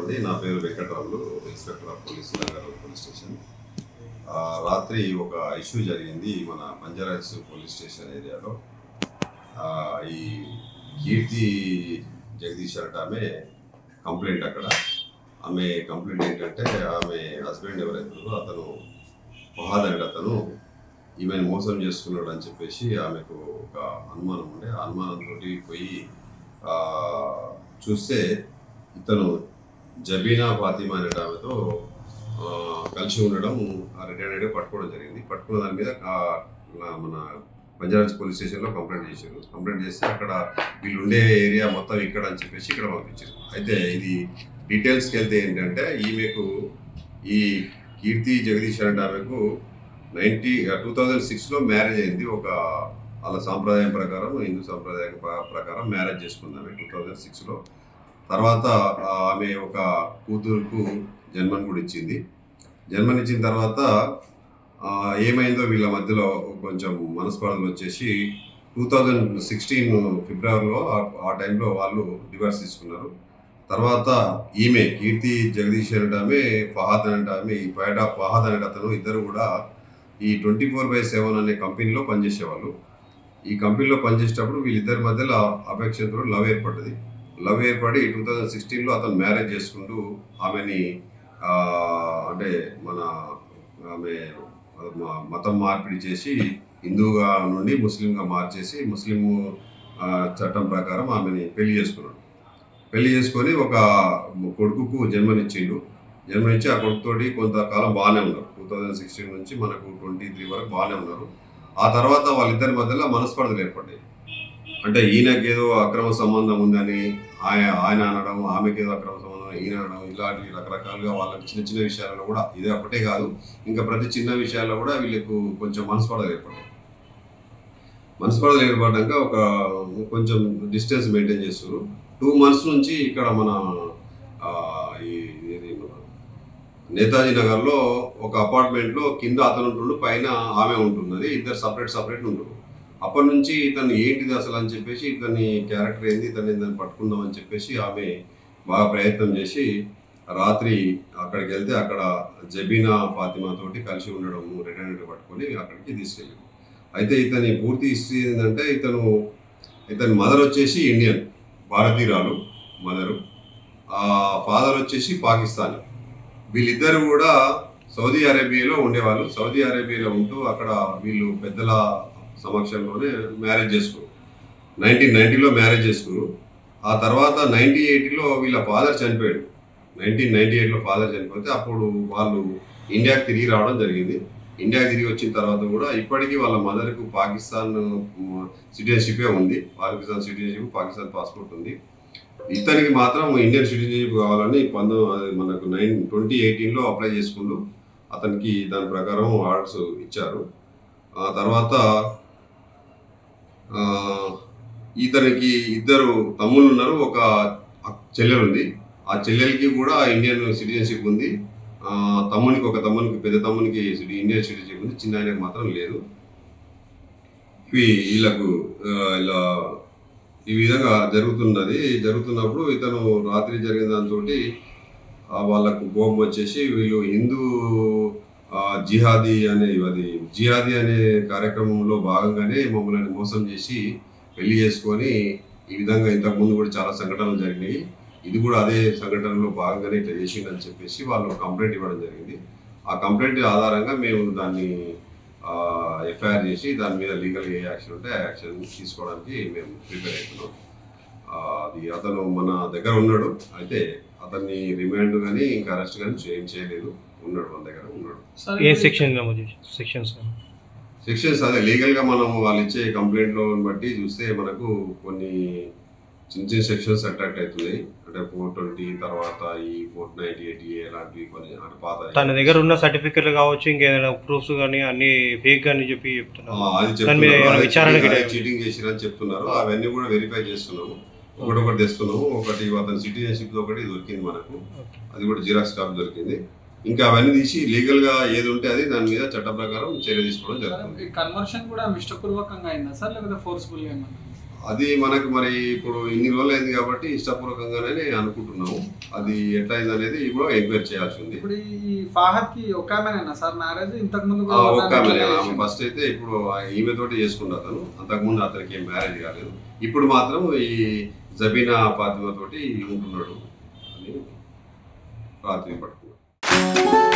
అండి. నా పేరు Venkataramulu, inspector of police Nagar police station. రాత్రి ఒక ఇష్యూ జరిగింది మన బంజారాహిల్స్ పోలీస్ స్టేషన్ ఏరియాలో. ఈ కీర్తి జగదీష్ అంటే ఆమె కంప్లైంట్. అక్కడ ఆమె కంప్లైంట్ ఏంటంటే ఆమె హస్బెండ్ ఎవరైతే అతను ఫహాద్ అంటే అతను ఈమెను మోసం చేసుకున్నాడు అని చెప్పేసి ఆమెకు ఒక అనుమానం ఉండే. ఆ అనుమానంతో పోయి చూస్తే ఇతను జబీనా ఫాతిమా అనే ఆమెతో కలిసి ఉండడం రిటైర్డ్ పట్టుకోవడం జరిగింది. పట్టుకున్న దాని మీద మన బంజారాహిల్స్ పోలీస్ స్టేషన్లో కంప్లైంట్ చేశారు. కంప్లైంట్ చేస్తే అక్కడ వీళ్ళు ఉండే ఏరియా మొత్తం ఇక్కడ అని చెప్పేసి ఇక్కడ పంపించారు. అయితే ఇది డీటెయిల్స్కి వెళ్తే ఏంటంటే ఈమెకు ఈ కీర్తి జగదీష్ అంటే ఆమెకు 2006లో మ్యారేజ్ అయింది. ఒక వాళ్ళ సాంప్రదాయం ప్రకారం, హిందూ సాంప్రదాయం ప్రకారం మ్యారేజ్ చేసుకుందామె 2006లో. తర్వాత ఆమె ఒక కూతురుకు జన్మని కూడా ఇచ్చింది. జన్మనిచ్చిన తర్వాత ఏమైందో వీళ్ళ మధ్యలో కొంచెం మనస్పర్ధలు వచ్చేసి 2016 ఫిబ్రవరిలో ఆ టైంలో వాళ్ళు డివోర్స్ తీసుకున్నారు. తర్వాత ఈమె కీర్తి జగదీష్ అంటే ఆమె, ఫహాద్ అంటే ఆమె, ఈ ఫహాద్ అనే అతను ఇద్దరు కూడా ఈ 24/7 అనే కంపెనీలో పనిచేసేవాళ్ళు. ఈ కంపెనీలో పనిచేసేటప్పుడు వీళ్ళిద్దరి మధ్యలో అపేక్షతో లవ్ ఏర్పడ్డది. లవ్ ఏర్పడి 2016లో అతను మ్యారేజ్ చేసుకుంటూ ఆమెని అంటే ఆమె మతం మార్పిడి చేసి హిందూగా నుండి ముస్లింగా మార్చేసి ముస్లిం చట్టం ప్రకారం ఆమెని పెళ్లి చేసుకున్నాడు. పెళ్లి చేసుకొని ఒక కొడుకుకు జన్మనిచ్చిండు. జన్మనిచ్చి ఆ కొడుకుతోటి కొంతకాలం బాగానే ఉన్నారు. 2016 నుంచి మనకు 23 వరకు బాగానే ఉన్నారు. ఆ తర్వాత వాళ్ళిద్దరి మధ్యలో మనస్పర్ధలు ఏర్పడ్డాయి. అంటే ఈయనకేదో అక్రమ సంబంధం ఉందని ఆయన అనడం, ఆమెకేదో అక్రమ సంబంధం ఈయన అనడం, ఇలాంటి రకరకాలుగా వాళ్ళకి చిన్న చిన్న విషయాలలో కూడా, ఇదే ఒకటే కాదు ఇంకా ప్రతి చిన్న విషయాల్లో కూడా వీళ్ళకు కొంచెం మనస్పర్ధలు ఏర్పడ్డాయి. మనస్పర్ధలు ఏర్పడ్డాక ఒక కొంచెం డిస్టెన్స్ మెయింటైన్ చేస్తారు. 2 months నుంచి ఇక్కడ మన నేతాజీ నగర్లో ఒక అపార్ట్మెంట్లో కింద అతను ఉంటుండు, పైన ఆమె ఉంటున్నది. ఇద్దరు సపరేట్ ఉంటారు. అప్పటి నుంచి ఇతను ఏంటిది అసలు అని చెప్పేసి, ఇతని క్యారెక్టర్ ఏంది, ఇతను ఏందని పట్టుకుందాం అని చెప్పేసి ఆమె బాగా ప్రయత్నం చేసి రాత్రి అక్కడికి వెళ్తే అక్కడ జబీనా ఫాతిమా తోటి కలిసి ఉండడం రిటర్న్ పట్టుకొని అక్కడికి తీసుకెళ్ళాడు. అయితే ఇతని పూర్తి హిస్టరీ ఏంటంటే ఇతని మదర్ వచ్చేసి ఇండియన్, భారతీయురాలు మదరు, ఫాదర్ వచ్చేసి పాకిస్తానీ. వీళ్ళిద్దరు కూడా సౌదీ అరేబియాలో ఉండేవాళ్ళు. సౌదీ అరేబియాలో ఉంటూ అక్కడ వీళ్ళు పెద్దల సమక్షంలోనే మ్యారేజ్ చేసుకున్నారు. 1990లో మ్యారేజ్ చేసుకున్నారు. ఆ తర్వాత 1998లో వీళ్ళ ఫాదర్ చనిపోయాడు. 1998లో ఫాదర్ చనిపోతే అప్పుడు వాళ్ళు ఇండియాకి తిరిగి రావడం జరిగింది. ఇండియాకి తిరిగి వచ్చిన తర్వాత కూడా ఇప్పటికీ వాళ్ళ మదర్కు పాకిస్తాన్ సిటిజన్షిపే ఉంది. పాకిస్తాన్ సిటిజన్షిప్, పాకిస్తాన్ పాస్పోర్ట్ ఉంది. ఇతనికి మాత్రం ఇండియన్ సిటిజన్షిప్ కావాలని మనకు 2018లో అప్లై చేసుకుంటూ అతనికి దాని ప్రకారం ఆర్డర్స్ ఇచ్చారు. ఆ తర్వాత ఇతనికి ఇద్దరు తమ్ముళ్ళు ఉన్నారు, ఒక చెల్లెలు ఉంది. ఆ చెల్లెలకి కూడా ఇండియన్ సిటిజన్షిప్ ఉంది. పెద్ద తమ్మునికి ఇండియన్ సిటిజన్షిప్ ఉంది, చిన్న ఆయనకు మాత్రం లేదు. వీళ్ళకు ఇలా ఈ విధంగా జరుగుతున్నప్పుడు ఇతను రాత్రి జరిగిన దాంతో వాళ్ళకు కోపం వచ్చేసి వీళ్ళు హిందూ జిహాదీ అనే కార్యక్రమంలో భాగంగానే మమ్మల్ని మోసం చేసి పెళ్లి చేసుకొని ఈ విధంగా ఇంతకుముందు కూడా చాలా సంఘటనలు జరిగినాయి, ఇది కూడా అదే సంఘటనలో భాగంగానే ఇట్లా చేసిందని చెప్పేసి వాళ్ళు కంప్లైంట్ ఇవ్వడం జరిగింది. ఆ కంప్లైంట్ ఆధారంగా మేము దాన్ని ఎఫ్ఐఆర్ చేసి దాని మీద లీగల్ ఏ యాక్షన్ ఉంటే ఆ యాక్షన్ తీసుకోవడానికి మేము ప్రిపేర్ అవుతున్నాం. అది అతను మన దగ్గర ఉన్నాడు. అయితే అతన్ని రిమాండ్ కానీ ఇంకా అరెస్ట్ కానీ ఏం చేయలేదు, ఉన్నాడు, మన దగ్గర ఉన్నాడు. సెక్షన్స్ అదే లీగల్గా మనం వాళ్ళు ఇచ్చే కంప్లైంట్లో బట్టి చూస్తే మనకు కొన్ని చిన్న సెక్షన్స్ అట్రాక్ట్ అవుతున్నాయి. అంటే 420 తర్వాత ఈ 498 అలాంటివి కొన్ని పాత తన దగ్గర ఉన్న సర్టిఫికెట్లు కావచ్చు, ఇంకేదైనా ప్రూఫ్స్ కానీ అన్ని ఫేక్ అని చెప్పి చెప్తున్నారు. చీటింగ్ చేసిరని చెప్తున్నారు. అవన్నీ కూడా వెరిఫై చేస్తున్నాము, ఒకటి తెస్తున్నాము. ఒకటి అతని సిటిజన్షిప్ ఒకటి దొరికింది మనకు, అది కూడా జిరాక్స్ కాపీ దొరికింది. ఇంకా అవన్నీ తీసి లీగల్ గా ఏది ఉంటే అది దాని మీద చట్ట ప్రకారం చర్య తీసుకోవడం జరుగుతుంది. కన్వర్షన్ కూడా ఇష్టపూర్వకంగా అయిందా సార్, లేకపోతే ఫోర్స్ఫుల్ గా? అది మనకు మరి ఇప్పుడు ఇన్ని రోజులు అయింది కాబట్టి ఇష్టపూర్వకంగానే అనుకుంటున్నాము. అది ఎట్లా అయింది అనేది ఇప్పుడు ఎంక్వైరీ చేయాల్సి ఉంది. ఇప్పుడు ఈ ఫాహద్ కి ఒక ఆమెనేనా సార్ మ్యారేజ్? ఇంతకు ముందు ఒక ఆమె ఫస్ట్ అయితే ఇప్పుడు ఈమె తోటి చేసుకున్న అతను, అంతకుముందు అతనికి ఏం మ్యారేజ్ కాలేదు. ఇప్పుడు మాత్రం ఈ జబీనా ఫాతిమా తోటి ఉంటున్నాడు అని రాత్రి పట్టుకున్నాడు.